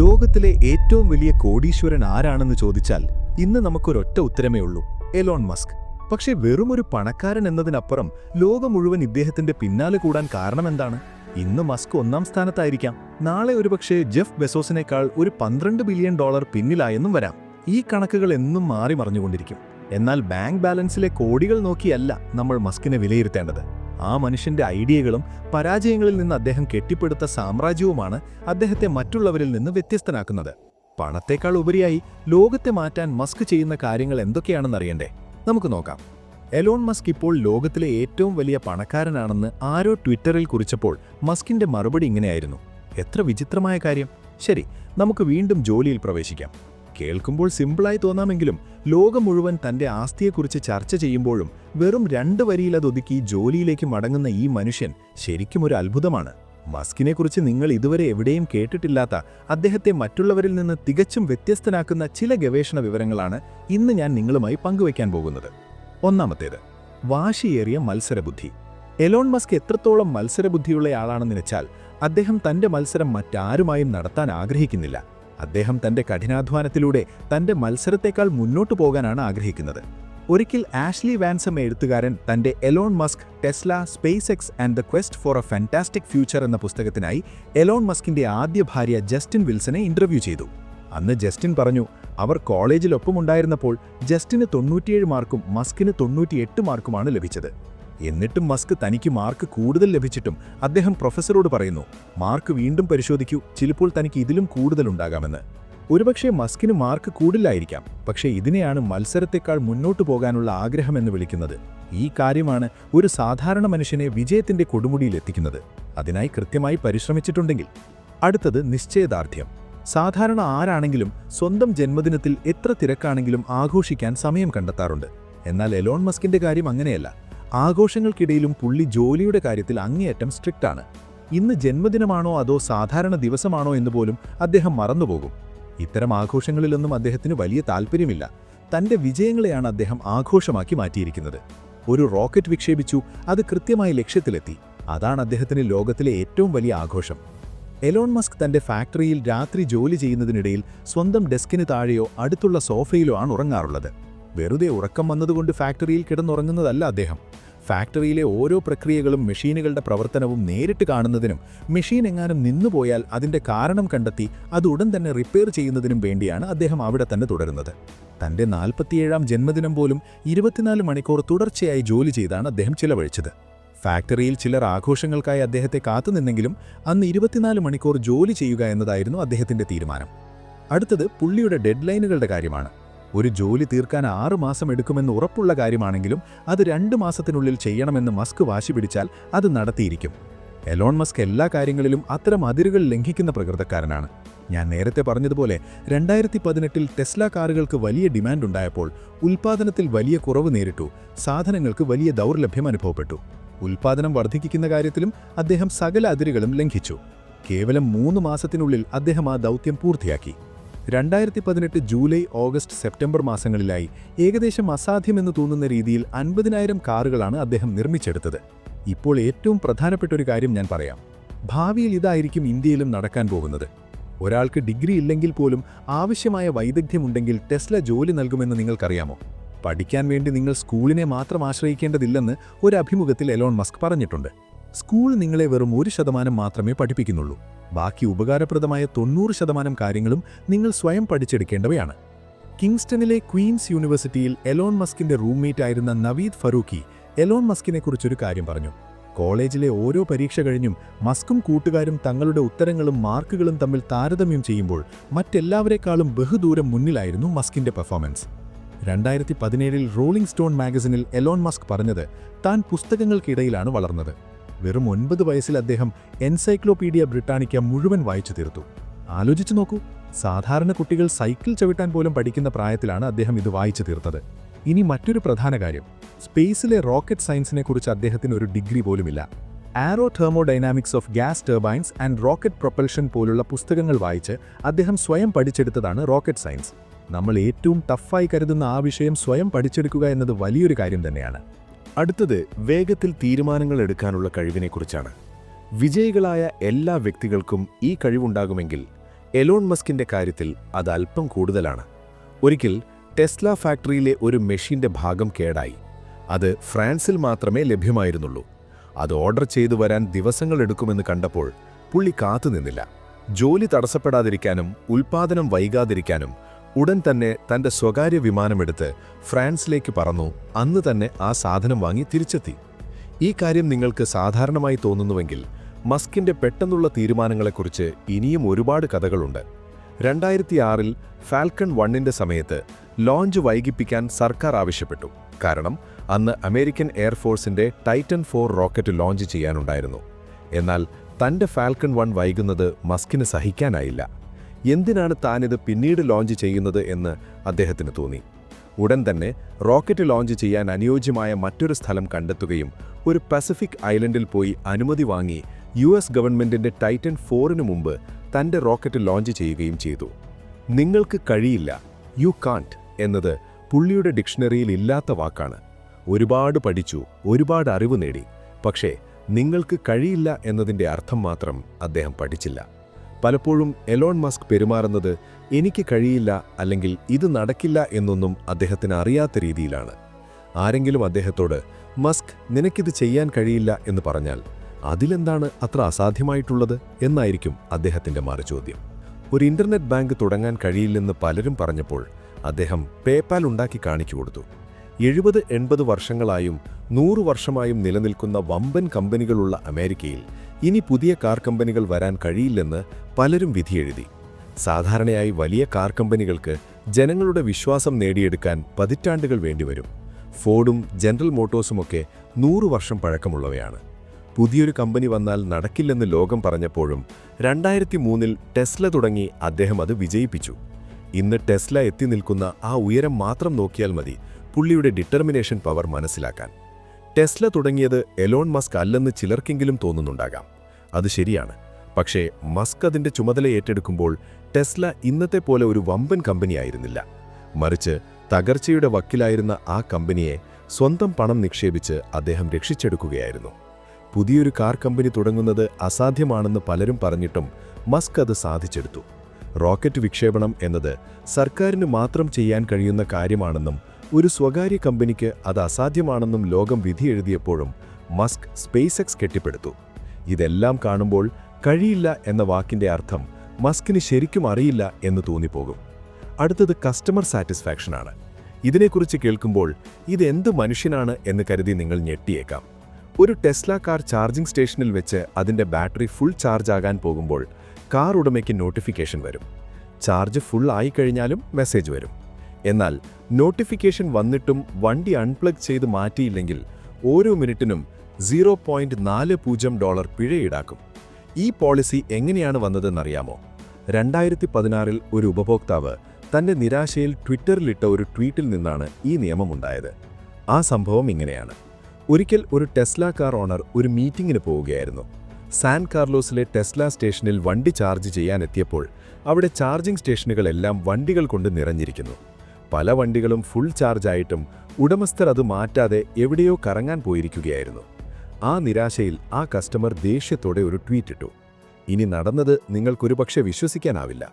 ലോകത്തിലെ ഏറ്റവും വലിയ കോടീശ്വരൻ ആരാണെന്ന് ചോദിച്ചാൽ ഇന്ന് നമുക്കൊരൊറ്റ ഉത്തരമേ ഉള്ളൂ: എലോൺ മസ്ക്. പക്ഷേ വെറുമൊരു പണക്കാരൻ എന്നതിനപ്പുറം ലോകം മുഴുവൻ ഇദ്ദേഹത്തിന്റെ പിന്നാലെ കൂടാൻ കാരണമെന്താണ്? ഇന്ന് മസ്ക് ഒന്നാം സ്ഥാനത്തായിരിക്കാം, നാളെ ഒരുപക്ഷെ ജെഫ് ബെസോസിനേക്കാൾ ഒരു $12 ബില്യൺ പിന്നിലായെന്നും വരാം. ഈ കണക്കുകൾ എന്നും മാറി മറിഞ്ഞുകൊണ്ടിരിക്കും. എന്നാൽ ബാങ്ക് ബാലൻസിലെ കോടികൾ നോക്കിയല്ല നമ്മൾ മസ്കിനെ വിലയിരുത്തേണ്ടത്. ആ മനുഷ്യന്റെ ഐഡിയകളും പരാജയങ്ങളിൽ നിന്ന് അദ്ദേഹം കെട്ടിപ്പടുത്ത സാമ്രാജ്യവുമാണ് അദ്ദേഹത്തെ മറ്റുള്ളവരിൽ നിന്ന് വ്യത്യസ്തനാക്കുന്നത്. പണത്തേക്കാൾ ഉപരിയായി ലോകത്തെ മാറ്റാൻ മസ്ക് ചെയ്യുന്ന കാര്യങ്ങൾ എന്തൊക്കെയാണെന്നറിയണ്ടേ? നമുക്ക് നോക്കാം. എലോൺ മസ്ക് ഇപ്പോൾ ലോകത്തിലെ ഏറ്റവും വലിയ പണക്കാരനാണെന്ന് ആരോ ട്വിറ്ററിൽ കുറിച്ചപ്പോൾ മസ്കിന്റെ മറുപടി ഇങ്ങനെയായിരുന്നു: എത്ര വിചിത്രമായ കാര്യം. ശരി, നമുക്ക് വീണ്ടും ജോലിയിൽ പ്രവേശിക്കാം. കേൾക്കുമ്പോൾ സിമ്പിളായി തോന്നാമെങ്കിലും ലോകം മുഴുവൻ തന്റെ ആസ്തിയെക്കുറിച്ച് ചർച്ച ചെയ്യുമ്പോഴും വെറും 2 വരിയിൽ അതൊതുക്കി ജോലിയിലേക്ക് മടങ്ങുന്ന ഈ മനുഷ്യൻ ശരിക്കും ഒരു അത്ഭുതമാണ്. മസ്കിനെക്കുറിച്ച് നിങ്ങൾ ഇതുവരെ എവിടെയും കേട്ടിട്ടില്ലാത്ത, അദ്ദേഹത്തെ മറ്റുള്ളവരിൽ നിന്ന് തികച്ചും വ്യത്യസ്തനാക്കുന്ന ചില ഗവേഷണ വിവരങ്ങളാണ് ഇന്ന് ഞാൻ നിങ്ങളുമായി പങ്കുവയ്ക്കാൻ പോകുന്നത്. ഒന്നാമത്തേത്, വാശിയേറിയ മത്സരബുദ്ധി. എലോൺ മസ്ക് എത്രത്തോളം മത്സരബുദ്ധിയുള്ളയാളാണെന്ന് വെച്ചാൽ അദ്ദേഹം തന്റെ മത്സരം മറ്റാരുമായും നടത്താൻ ആഗ്രഹിക്കുന്നില്ല. അദ്ദേഹം തന്റെ കഠിനാധ്വാനത്തിലൂടെ തന്റെ മത്സരത്തേക്കാൾ മുന്നോട്ടു പോകാനാണ് ആഗ്രഹിക്കുന്നത്. ഒരിക്കൽ ആഷ്ലി വാൻസം എഴുത്തുകാരൻ തന്റെ Elon Musk, Tesla, SpaceX and the quest for a fantastic future എന്ന പുസ്തകത്തിനായി എലോൺ മസ്കിന്റെ ആദ്യ ഭാര്യ ജസ്റ്റിൻ വിൽസനെ ഇന്റർവ്യൂ ചെയ്തു. അന്ന് ജസ്റ്റിൻ പറഞ്ഞു, അവർ കോളേജിലൊപ്പമുണ്ടായിരുന്നപ്പോൾ ജസ്റ്റിന് 97 മാർക്കും മസ്കിന് 98 മാർക്കുമാണ് ലഭിച്ചത്. എന്നിട്ടും മസ്ക് തനിക്ക് മാർക്ക് കൂടുതൽ ലഭിച്ചിട്ടും അദ്ദേഹം പ്രൊഫസറോട് പറയുന്നു, മാർക്ക് വീണ്ടും പരിശോധിക്കൂ, ചിലപ്പോൾ തനിക്ക് ഇതിലും കൂടുതലുണ്ടാകാമെന്ന്. ഒരുപക്ഷെ മസ്കിന് മാർക്ക് കൂടില്ലായിരിക്കാം, പക്ഷേ ഇതിനെയാണ് മത്സരത്തെക്കാൾ മുന്നോട്ടു പോകാനുള്ള ആഗ്രഹമെന്ന് വിളിക്കുന്നത്. ഈ കാര്യമാണ് ഒരു സാധാരണ മനുഷ്യനെ വിജയത്തിന്റെ കൊടുമുടിയിലെത്തിക്കുന്നത്, അതിനായി കൃത്യമായി പരിശ്രമിച്ചിട്ടുണ്ടെങ്കിൽ. അടുത്തത്, നിശ്ചയദാർഢ്യം. സാധാരണ ആരാണെങ്കിലും സ്വന്തം ജന്മദിനത്തിൽ എത്ര തിരക്കാണെങ്കിലും ആഘോഷിക്കാൻ സമയം കണ്ടെത്താറുണ്ട്. എന്നാൽ എലോൺ മസ്കിന്റെ കാര്യം അങ്ങനെയല്ല. ആഘോഷങ്ങൾക്കിടയിലും പുള്ളി ജോലിയുടെ കാര്യത്തിൽ അങ്ങേയറ്റം സ്ട്രിക്റ്റ് ആണ്. ഇന്ന് ജന്മദിനമാണോ അതോ സാധാരണ ദിവസമാണോ എന്ന് പോലും അദ്ദേഹം മറന്നുപോകും. ഇത്തരം ആഘോഷങ്ങളിലൊന്നും അദ്ദേഹത്തിന് വലിയ താല്പര്യമില്ല. തന്റെ വിജയങ്ങളെയാണ് അദ്ദേഹം ആഘോഷമാക്കി മാറ്റിയിരിക്കുന്നത്. ഒരു റോക്കറ്റ് വിക്ഷേപിച്ചു, അത് കൃത്യമായി ലക്ഷ്യത്തിലെത്തി. അതാണ് അദ്ദേഹത്തിന് ലോകത്തിലെ ഏറ്റവും വലിയ ആഘോഷം. എലോൺ മസ്ക് തന്റെ ഫാക്ടറിയിൽ രാത്രി ജോലി ചെയ്യുന്നതിനിടയിൽ സ്വന്തം ഡെസ്കിന് താഴെയോ അടുത്തുള്ള സോഫയിലോ ആണ് ഉറങ്ങാറുള്ളത്. വെറുതെ ഉറക്കം വന്നതുകൊണ്ട് ഫാക്ടറിയിൽ കിടന്നുറങ്ങുന്നതല്ല അദ്ദേഹം. ഫാക്ടറിയിലെ ഓരോ പ്രക്രിയകളും മെഷീനുകളുടെ പ്രവർത്തനവും നേരിട്ട് കാണുന്നതിനും മെഷീൻ എങ്ങാനും നിന്നുപോയാൽ അതിന്റെ കാരണം കണ്ടെത്തി അത് ഉടൻ തന്നെ റിപ്പയർ ചെയ്യുന്നതിനും വേണ്ടിയാണ് അദ്ദേഹം അവിടെ തന്നെ തുടരുന്നത്. തന്റെ 47ാം ജന്മദിനം പോലും 24 മണിക്കൂർ തുടർച്ചയായി ജോലി ചെയ്താണ് അദ്ദേഹം ചിലവഴിച്ചത്. ഫാക്ടറിയിൽ ചിലർ ആഘോഷങ്ങൾക്കായി അദ്ദേഹത്തെ കാത്തുനിന്നെങ്കിലും അന്ന് 24 മണിക്കൂർ ജോലി ചെയ്യുക എന്നതായിരുന്നു അദ്ദേഹത്തിന്റെ തീരുമാനം. അടുത്തത്, പുള്ളിയുടെ ഡെഡ്ലൈനുകളുടെ കാര്യമാണ്. ഒരു ജോലി തീർക്കാൻ 6 മാസം എടുക്കുമെന്ന് ഉറപ്പുള്ള കാര്യമാണെങ്കിലും അത് 2 മാസത്തിനുള്ളിൽ ചെയ്യണമെന്ന് മസ്ക് വാശി പിടിച്ചാൽ അത് നടത്തിയിരിക്കും. എലോൺ മസ്ക് എല്ലാ കാര്യങ്ങളിലും അത്തരം അതിരുകൾ ലംഘിക്കുന്ന പ്രകൃതക്കാരനാണ്. ഞാൻ നേരത്തെ പറഞ്ഞതുപോലെ 2018-ൽ ടെസ്ല കാറുകൾക്ക് വലിയ ഡിമാൻഡ് ഉണ്ടായപ്പോൾ ഉൽപ്പാദനത്തിൽ വലിയ കുറവ് നേരിട്ടു. സാധനങ്ങൾക്ക് വലിയ ദൗർലഭ്യം അനുഭവപ്പെട്ടു. ഉൽപ്പാദനം വർദ്ധിപ്പിക്കുന്ന കാര്യത്തിലും അദ്ദേഹം സകല അതിരുകളും ലംഘിച്ചു. കേവലം 3 മാസത്തിനുള്ളിൽ അദ്ദേഹം ആ ദൗത്യം പൂർത്തിയാക്കി. 2018 ജൂലൈ, ഓഗസ്റ്റ്, സെപ്റ്റംബർ മാസങ്ങളിലായി ഏകദേശം അസാധ്യമെന്ന് തോന്നുന്ന രീതിയിൽ 50,000 കാറുകളാണ് അദ്ദേഹം നിർമ്മിച്ചെടുത്തത്. ഇപ്പോൾ ഏറ്റവും പ്രധാനപ്പെട്ട ഒരു കാര്യം ഞാൻ പറയാം. ഭാവിയിൽ ഇതായിരിക്കും ഇന്ത്യയിലും നടക്കാൻ പോകുന്നത്. ഒരാൾക്ക് ഡിഗ്രി ഇല്ലെങ്കിൽ പോലും ആവശ്യമായ വൈദഗ്ധ്യമുണ്ടെങ്കിൽ ടെസ്ല ജോലി നൽകുമെന്ന് നിങ്ങൾക്കറിയാമോ? പഠിക്കാൻ വേണ്ടി നിങ്ങൾ സ്കൂളിനെ മാത്രം ആശ്രയിക്കേണ്ടതില്ലെന്ന് ഒരു അഭിമുഖത്തിൽ എലോൺ മസ്ക് പറഞ്ഞിട്ടുണ്ട്. സ്കൂൾ നിങ്ങളെ വെറും 1% മാത്രമേ പഠിപ്പിക്കുന്നുള്ളൂ. ബാക്കി ഉപകാരപ്രദമായ 90% കാര്യങ്ങളും നിങ്ങൾ സ്വയം പഠിച്ചെടുക്കേണ്ടവയാണ്. കിങ്സ്റ്റണിലെ ക്വീൻസ് യൂണിവേഴ്സിറ്റിയിൽ എലോൺ മസ്കിന്റെ റൂംമേറ്റ് ആയിരുന്ന നവീദ് ഫറൂഖി എലോൺ മസ്കിനെക്കുറിച്ചൊരു കാര്യം പറഞ്ഞു. കോളേജിലെ ഓരോ പരീക്ഷ കഴിഞ്ഞും മസ്കും കൂട്ടുകാരും തങ്ങളുടെ ഉത്തരങ്ങളും മാർക്കുകളും തമ്മിൽ താരതമ്യം ചെയ്യുമ്പോൾ മറ്റെല്ലാവരെക്കാളും ബഹുദൂരം മുന്നിലായിരുന്നു മസ്കിന്റെ പെർഫോമൻസ്. 2017-ൽ റോളിംഗ് സ്റ്റോൺ മാഗസിനിൽ എലോൺ മസ്ക് പറഞ്ഞത്, താൻ പുസ്തകങ്ങൾക്കിടയിലാണ് വളർന്നത്. വെറും 9 വയസ്സിൽ അദ്ദേഹം എൻസൈക്ലോപീഡിയ ബ്രിട്ടാനിക്ക മുഴുവൻ വായിച്ചു തീർത്തു. ആലോചിച്ചു നോക്കൂ, സാധാരണ കുട്ടികൾ സൈക്കിൾ ചവിട്ടാൻ പോലും പഠിക്കുന്ന പ്രായത്തിലാണ് അദ്ദേഹം ഇത് വായിച്ചു തീർത്തത്. ഇനി മറ്റൊരു പ്രധാന കാര്യം, സ്പേസിലെ റോക്കറ്റ് സയൻസിനെക്കുറിച്ച് അദ്ദേഹത്തിന് ഒരു ഡിഗ്രി പോലുമില്ല. ആരോ thermodynamics of gas turbines and rocket propulsion പോലുള്ള പുസ്തകങ്ങൾ വായിച്ച് അദ്ദേഹം സ്വയം പഠിച്ചെടുത്തതാണ് റോക്കറ്റ് സയൻസ്. നമ്മൾ ഏറ്റവും ടഫായി കരുതുന്ന ആ വിഷയം സ്വയം പഠിച്ചെടുക്കുക എന്നത് വലിയൊരു കാര്യം തന്നെയാണ്. അടുത്തത്, വേഗത്തിൽ തീരുമാനങ്ങൾ എടുക്കാനുള്ള കഴിവിനെക്കുറിച്ചാണ്. വിജയികളായ എല്ലാ വ്യക്തികൾക്കും ഈ കഴിവുണ്ടാകുമെങ്കിൽ എലോൺ മസ്കിന്റെ കാര്യത്തിൽ അത് അല്പം കൂടുതലാണ്. ഒരിക്കൽ ടെസ്ല ഫാക്ടറിയിലെ ഒരു മെഷീന്റെ ഭാഗം കേടായി. അത് ഫ്രാൻസിൽ മാത്രമേ ലഭ്യമായിരുന്നുള്ളൂ. അത് ഓർഡർ ചെയ്തു വരാൻ ദിവസങ്ങളെടുക്കുമെന്ന് കണ്ടപ്പോൾ പുള്ളി കാത്തുനിന്നില്ല. ജോലി തടസ്സപ്പെടാതിരിക്കാനും ഉൽപ്പാദനം വൈകാതിരിക്കാനും ഉടൻ തന്നെ തന്റെ സ്വകാര്യ വിമാനമെടുത്ത് ഫ്രാൻസിലേക്ക് പറന്നു. അന്ന് തന്നെ ആ സാധനം വാങ്ങി തിരിച്ചെത്തി. ഈ കാര്യം നിങ്ങൾക്ക് സാധാരണമായി തോന്നുന്നുവെങ്കിൽ മസ്കിന്റെ പെട്ടെന്നുള്ള തീരുമാനങ്ങളെക്കുറിച്ച് ഇനിയും ഒരുപാട് കഥകളുണ്ട്. 2006-ൽ ഫാൽക്കൺ 1ന്റെ സമയത്ത് ലോഞ്ച് വൈകിപ്പിക്കാൻ സർക്കാർ ആവശ്യപ്പെട്ടു. കാരണം അന്ന് അമേരിക്കൻ എയർഫോഴ്സിന്റെ ടൈറ്റൻ 4 റോക്കറ്റ് ലോഞ്ച് ചെയ്യാനുണ്ടായിരുന്നു. എന്നാൽ തന്റെ ഫാൽക്കൺ 1 വൈകുന്നത് മസ്കിന് സഹിക്കാനായില്ല. എന്തിനാണ് താനിത് പിന്നീട് ലോഞ്ച് ചെയ്യുന്നത് എന്ന് അദ്ദേഹത്തിന് തോന്നി. ഉടൻ തന്നെ റോക്കറ്റ് ലോഞ്ച് ചെയ്യാൻ അനുയോജ്യമായ മറ്റൊരു സ്ഥലം കണ്ടെത്തുകയും ഒരു പസഫിക് ഐലൻഡിൽ പോയി അനുമതി വാങ്ങി US ഗവൺമെന്റിന്റെ ടൈറ്റൻ 4ന് മുമ്പ് തന്റെ റോക്കറ്റ് ലോഞ്ച് ചെയ്യുകയും ചെയ്തു. നിങ്ങൾക്ക് കഴിയില്ല, യു കാൺട്ട് എന്നത് പുള്ളിയുടെ ഡിക്ഷണറിയിൽ ഇല്ലാത്ത വാക്കാണ്. ഒരുപാട് പഠിച്ചു, ഒരുപാട് അറിവ് നേടി. പക്ഷേ നിങ്ങൾക്ക് കഴിയില്ല എന്നതിൻ്റെ അർത്ഥം മാത്രം അദ്ദേഹം പഠിച്ചില്ല. പലപ്പോഴും എലോൺ മസ്ക് പെരുമാറുന്നത് എനിക്ക് കഴിയില്ല അല്ലെങ്കിൽ ഇത് നടക്കില്ല എന്നൊന്നും അദ്ദേഹത്തിന് അറിയാത്ത രീതിയിലാണ്. ആരെങ്കിലും അദ്ദേഹത്തോട് മസ്ക് നിനക്കിത് ചെയ്യാൻ കഴിയില്ല എന്ന് പറഞ്ഞാൽ അതിലെന്താണ് അത്ര അസാധ്യമായിട്ടുള്ളത് എന്നായിരിക്കും അദ്ദേഹത്തിൻ്റെ മറുചോദ്യം. ഒരു ഇന്റർനെറ്റ് ബാങ്ക് തുടങ്ങാൻ കഴിയില്ലെന്ന് പലരും പറഞ്ഞപ്പോൾ അദ്ദേഹം പേപാൽ ഉണ്ടാക്കി കാണിച്ചു കൊടുത്തു. 70-80 വർഷങ്ങളായും 100 വർഷമായും നിലനിൽക്കുന്ന വമ്പൻ കമ്പനികളുള്ള അമേരിക്കയിൽ ഇനി പുതിയ കാർ കമ്പനികൾ വരാൻ കഴിയില്ലെന്ന് പലരും വിധിയെഴുതി. സാധാരണയായി വലിയ കാർ കമ്പനികൾക്ക് ജനങ്ങളുടെ വിശ്വാസം നേടിയെടുക്കാൻ പതിറ്റാണ്ടുകൾ വേണ്ടിവരും. ഫോർഡും ജനറൽ മോട്ടോഴ്സുമൊക്കെ 100 വർഷം പഴക്കമുള്ളവയാണ്. പുതിയൊരു കമ്പനി വന്നാൽ നടക്കില്ലെന്ന് ലോകം പറഞ്ഞപ്പോഴും 2003-ൽ ടെസ്ല തുടങ്ങി അദ്ദേഹം അത് വിജയിപ്പിച്ചു. ഇന്ന് ടെസ്ല എത്തി നിൽക്കുന്ന ആ ഉയരം മാത്രം നോക്കിയാൽ മതി പുള്ളിയുടെ ഡിറ്റർമിനേഷൻ പവർ മനസ്സിലാക്കാൻ. ടെസ്ല തുടങ്ങിയത് എലോൺ മസ്ക് അല്ലെന്ന് ചിലർക്കെങ്കിലും തോന്നുന്നുണ്ടാകാം. അത് ശരിയാണ്. പക്ഷേ മസ്ക് അതിൻ്റെ ചുമതല ഏറ്റെടുക്കുമ്പോൾ ടെസ്ല ഇന്നത്തെ പോലെ ഒരു വമ്പൻ കമ്പനിയായിരുന്നില്ല. മറിച്ച് തകർച്ചയുടെ വക്കിലായിരുന്ന ആ കമ്പനിയെ സ്വന്തം പണം നിക്ഷേപിച്ച് അദ്ദേഹം രക്ഷിച്ചെടുക്കുകയായിരുന്നു. പുതിയൊരു കാർ കമ്പനി തുടങ്ങുന്നത് അസാധ്യമാണെന്ന് പലരും പറഞ്ഞിട്ടും മസ്ക് അത് സാധിച്ചെടുത്തു. റോക്കറ്റ് വിക്ഷേപണം എന്നത് സർക്കാരിന് മാത്രം ചെയ്യാൻ കഴിയുന്ന കാര്യമാണെന്നും ഒരു സ്വകാര്യ കമ്പനിക്ക് അത് അസാധ്യമാണെന്നും ലോകം വിധിയെഴുതിയപ്പോഴും മസ്ക് സ്പേസ് എക്സ് കെട്ടിപ്പടുത്തു. ഇതെല്ലാം കാണുമ്പോൾ കഴിയില്ല എന്ന വാക്കിൻ്റെ അർത്ഥം മസ്കിന് ശരിക്കും അറിയില്ല എന്ന് തോന്നിപ്പോകും. അടുത്തത് കസ്റ്റമർ സാറ്റിസ്ഫാക്ഷനാണ്. ഇതിനെക്കുറിച്ച് കേൾക്കുമ്പോൾ ഇതെന്ത് മനുഷ്യനാണ് എന്ന് കരുതി നിങ്ങൾ ഞെട്ടിയേക്കാം. ഒരു ടെസ്ല കാർ ചാർജിംഗ് സ്റ്റേഷനിൽ വെച്ച് അതിൻ്റെ ബാറ്ററി ഫുൾ ചാർജ് ആകാൻ പോകുമ്പോൾ കാർ ഉടമയ്ക്ക് നോട്ടിഫിക്കേഷൻ വരും. ചാർജ് ഫുൾ ആയിക്കഴിഞ്ഞാലും മെസ്സേജ് വരും. എന്നാൽ നോട്ടിഫിക്കേഷൻ വന്നിട്ടും വണ്ടി അൺപ്ലഗ് ചെയ്ത് മാറ്റിയില്ലെങ്കിൽ ഓരോ മിനിറ്റിനും $0.40 പിഴ ഈടാക്കും. ഈ പോളിസി എങ്ങനെയാണ് വന്നതെന്നറിയാമോ? 2016-ൽ ഒരു ഉപഭോക്താവ് തന്റെ നിരാശയിൽ ട്വിറ്ററിലിട്ട ഒരു ട്വീറ്റിൽ നിന്നാണ് ഈ നിയമമുണ്ടായത്. ആ സംഭവം ഇങ്ങനെയാണ്. ഒരിക്കൽ ഒരു ടെസ്ല കാർ ഓണർ ഒരു മീറ്റിംഗിന് പോവുകയായിരുന്നു. സാൻ കാർലോസിലെ ടെസ്ല സ്റ്റേഷനിൽ വണ്ടി ചാർജ് ചെയ്യാനെത്തിയപ്പോൾ അവിടെ ചാർജിംഗ് സ്റ്റേഷനുകളെല്ലാം വണ്ടികൾ കൊണ്ട് നിറഞ്ഞിരിക്കുന്നു. പല വണ്ടികളും ഫുൾ ചാർജായിട്ടും ഉടമസ്ഥർ അത് മാറ്റാതെ എവിടെയോ കറങ്ങാൻ പോയിരിക്കുകയായിരുന്നു. ആ നിരാശയിൽ ആ കസ്റ്റമർ ദേഷ്യത്തോടെ ഒരു ട്വീറ്റ് ഇട്ടു. ഇനി നടന്നത് നിങ്ങൾക്കൊരുപക്ഷെ വിശ്വസിക്കാനാവില്ല.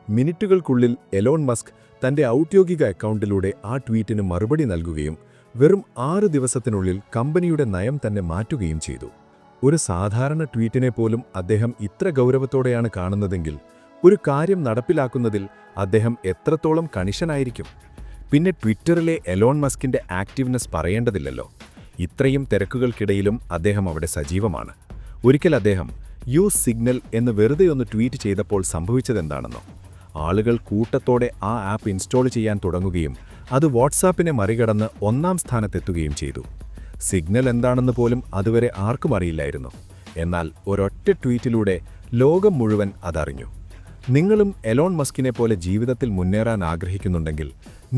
മിനിറ്റുകൾക്കുള്ളിൽ എലോൺ മസ്ക് തന്റെ ഔദ്യോഗിക അക്കൗണ്ടിലൂടെ ആ ട്വീറ്റിന് മറുപടി നൽകുകയും വെറും 6 ദിവസത്തിനുള്ളിൽ കമ്പനിയുടെ നയം തന്നെ മാറ്റുകയും ചെയ്തു. ഒരു സാധാരണ ട്വീറ്റിനെ പോലും അദ്ദേഹം ഇത്ര ഗൗരവത്തോടെയാണ് കാണുന്നതെങ്കിൽ ഒരു കാര്യം നടപ്പിലാക്കുന്നതിൽ അദ്ദേഹം എത്രത്തോളം കണിശനായിരിക്കും? പിന്നെ ട്വിറ്ററിലെ എലോൺ മസ്കിന്റെ ആക്റ്റീവ്നെസ് പറയേണ്ടതില്ലല്ലോ. ഇത്രയും തിരക്കുകൾക്കിടയിലും അദ്ദേഹം അവിടെ സജീവമാണ്. ഒരിക്കൽ അദ്ദേഹം യൂസ് സിഗ്നൽ എന്ന് വെറുതെ ഒന്ന് ട്വീറ്റ് ചെയ്തപ്പോൾ സംഭവിച്ചതെന്താണെന്നോ? ആളുകൾ കൂട്ടത്തോടെ ആ ആപ്പ് ഇൻസ്റ്റാൾ ചെയ്യാൻ തുടങ്ങുകയും അത് വാട്സാപ്പിനെ മറികടന്ന് 1-ാം സ്ഥാനത്തെത്തുകയും ചെയ്തു. സിഗ്നൽ എന്താണെന്ന് പോലും അതുവരെ ആർക്കും അറിയില്ലായിരുന്നു. എന്നാൽ ഒരൊറ്റ ട്വീറ്റിലൂടെ ലോകം മുഴുവൻ അതറിഞ്ഞു. നിങ്ങളും എലോൺ മസ്കിനെ പോലെ ജീവിതത്തിൽ മുന്നേറാൻ ആഗ്രഹിക്കുന്നുണ്ടെങ്കിൽ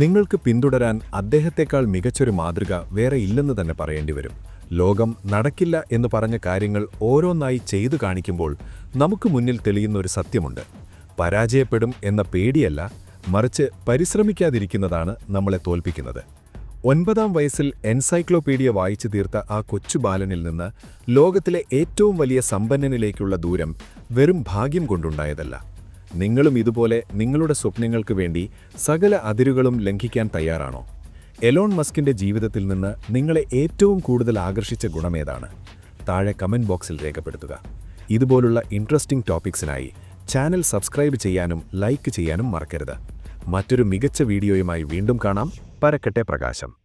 നിങ്ങൾക്ക് പിന്തുടരാൻ അദ്ദേഹത്തെക്കാൾ മികച്ചൊരു മാതൃക വേറെ ഇല്ലെന്ന് തന്നെ പറയേണ്ടി വരും. ലോകം നടക്കില്ല എന്ന് പറഞ്ഞ കാര്യങ്ങൾ ഓരോന്നായി ചെയ്തു കാണിക്കുമ്പോൾ നമുക്ക് മുന്നിൽ തെളിയുന്ന ഒരു സത്യമുണ്ട്. പരാജയപ്പെടും എന്ന പേടിയല്ല, മറിച്ച് പരിശ്രമിക്കാതിരിക്കുന്നതാണ് നമ്മളെ തോൽപ്പിക്കുന്നത്. 9-ാം വയസ്സിൽ എൻസൈക്ലോപീഡിയ വായിച്ചു തീർത്ത ആ കൊച്ചു ബാലനിൽ നിന്ന് ലോകത്തിലെ ഏറ്റവും വലിയ സമ്പന്നനിലേക്കുള്ള ദൂരം വെറും ഭാഗ്യം കൊണ്ടുണ്ടായതല്ല. നിങ്ങളും ഇതുപോലെ നിങ്ങളുടെ സ്വപ്നങ്ങൾക്ക് വേണ്ടി സകല അതിരുകളും ലംഘിക്കാൻ തയ്യാറാണോ? എലോൺ മസ്കിന്റെ ജീവിതത്തിൽ നിന്ന് നിങ്ങളെ ഏറ്റവും കൂടുതൽ ആകർഷിച്ച ഗുണമേതാണ്? താഴെ കമന്റ് ബോക്സിൽ രേഖപ്പെടുത്തുക. ഇതുപോലുള്ള ഇൻട്രസ്റ്റിംഗ് ടോപ്പിക്സിനായി ചാനൽ സബ്സ്ക്രൈബ് ചെയ്യാനും ലൈക്ക് ചെയ്യാനും മറക്കരുത്. മറ്റൊരു മികച്ച വീഡിയോയുമായി വീണ്ടും കാണാം. പരക്കട്ടെ പ്രകാശം.